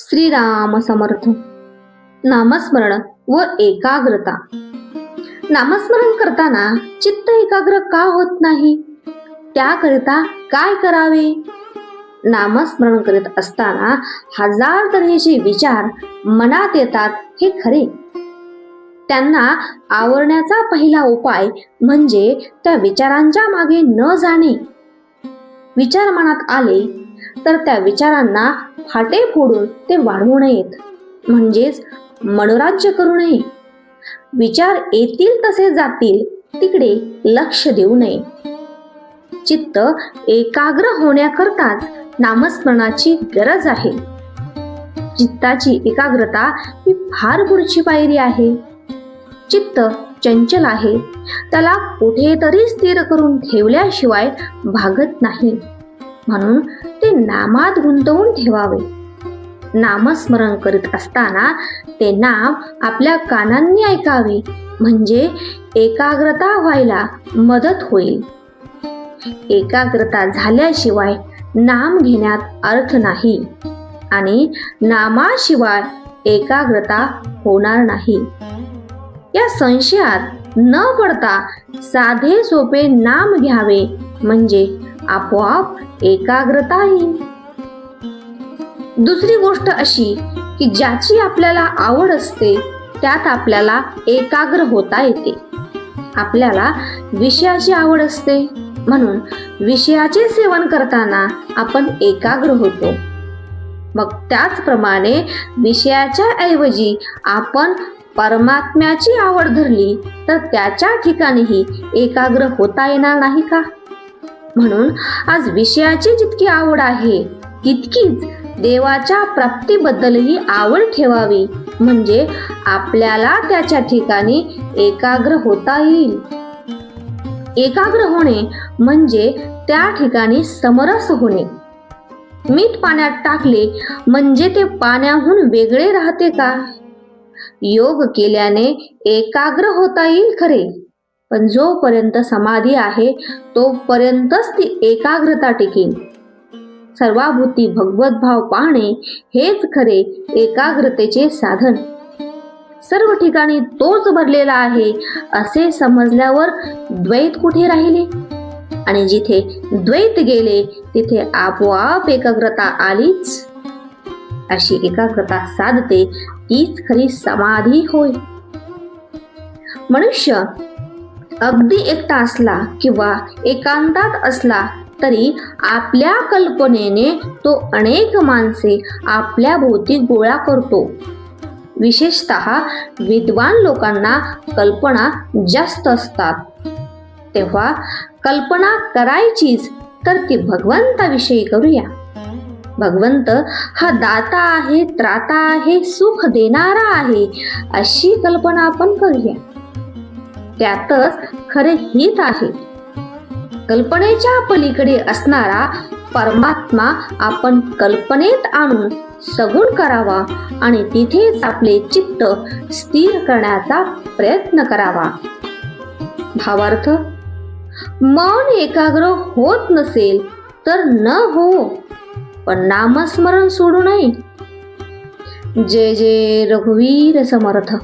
श्रीराम समर्थ. नामस्मरण व एकाग्रता. नामस्मरण करताना चित्त एकाग्र का होत नाही, त्याकरिता काय करावे? नामस्मरण करीत असताना हजार तऱ्हेचे विचार मनात येतात हे खरे. त्यांना आवरण्याचा पहिला उपाय म्हणजे त्या विचारांच्या मागे न जाणे. विचार मनात आले तर त्या विचारांना फाटे फोडून ते वाढवू नयेत, म्हणजेच मनोराज्य करू नये. विचार येतील तसे जातील तिकडे लक्ष देऊ नये. चित्त एकाग्र होण्याकरताच नामस्मरणाची गरज आहे. चित्ताची एकाग्रता ही फार पुढची पायरी आहे. चित्त चंचल आहे, त्याला कुठेतरी स्थिर करून ठेवल्याशिवाय भागत नाही. म्हणून ते नामात गुंतवून ठेवावे. नामस्मरण करीत असताना ते नाम आपल्या कानांनी ऐकावे, म्हणजे एकाग्रता व्हायला मदत होईल. एकाग्रता झाल्याशिवाय नाम घेण्यात अर्थ नाही आणि नामाशिवाय एकाग्रता होणार नाही. या संशयात न पडता साधे सोपे नाम घ्यावे, म्हणजे आपोआप एकाग्रता येईल. दुसरी गोष्ट अशी की ज्याची आपल्याला आवड असते त्यात आपल्याला एकाग्र होता येते. आपल्याला विषयाची आवड असते, म्हणून विषयाचे सेवन करताना आपण एकाग्र होतो. मग त्याचप्रमाणे विषयाच्या ऐवजी आपण परमात्म्याची आवड धरली तर त्याच्या ठिकाणीही एकाग्र होता येणार नाही का? म्हणून आज विषयाची जितकी आवड आहे तितकीच देवाच्या प्राप्तीबद्दलही आवड ठेवावी, म्हणजे आपल्याला त्याच्या ठिकाणी एकाग्र होता येईल. एकाग्र होणे म्हणजे त्या ठिकाणी समरस होणे. मीठ पाण्यात टाकले म्हणजे ते पाण्याहून वेगळे राहते का? योग केल्याने एकाग्र होता येईल खरे, पण जोपर्यंत समाधी आहे तोपर्यंतच ती एकाग्रता टिकेल. सर्वाभूती भगवत भाव पाहणे हेच खरे एकाग्रतेचे साधन. सर्व ठिकाणी तोच भरलेला आहे असे समजल्यावर द्वैत कुठे राहिले? आणि जिथे द्वैत गेले तिथे आपोआप एकाग्रता आलीच. अशी एकाग्रता साधते तीच खरी समाधी होय. मनुष्य अगदी एकटा असला किंवा एकांतात असला तरी आपल्या कल्पनेने तो अनेक माणसे आपल्या भोवती गोळा करतो. विशेषतः विद्वान लोकांना कल्पना जास्त असतात. तेव्हा कल्पना करायचीच तर ती भगवंताविषयी करूया. भगवंत हा दाता आहे, त्राता आहे, सुख देणारा आहे, अशी कल्पना आपण करूया. त्यातच खरे हित आहे. कल्पनेच्या पलीकडे असणारा परमात्मा आपण कल्पनेत आणून सगुण करावा आणि तिथेच आपले चित्त स्थिर करण्याचा प्रयत्न करावा. भावार्थ, मन एकाग्र होत नसेल तर न हो, पण नामस्मरण सोडू नये. जय जय रघुवीर समर्थ.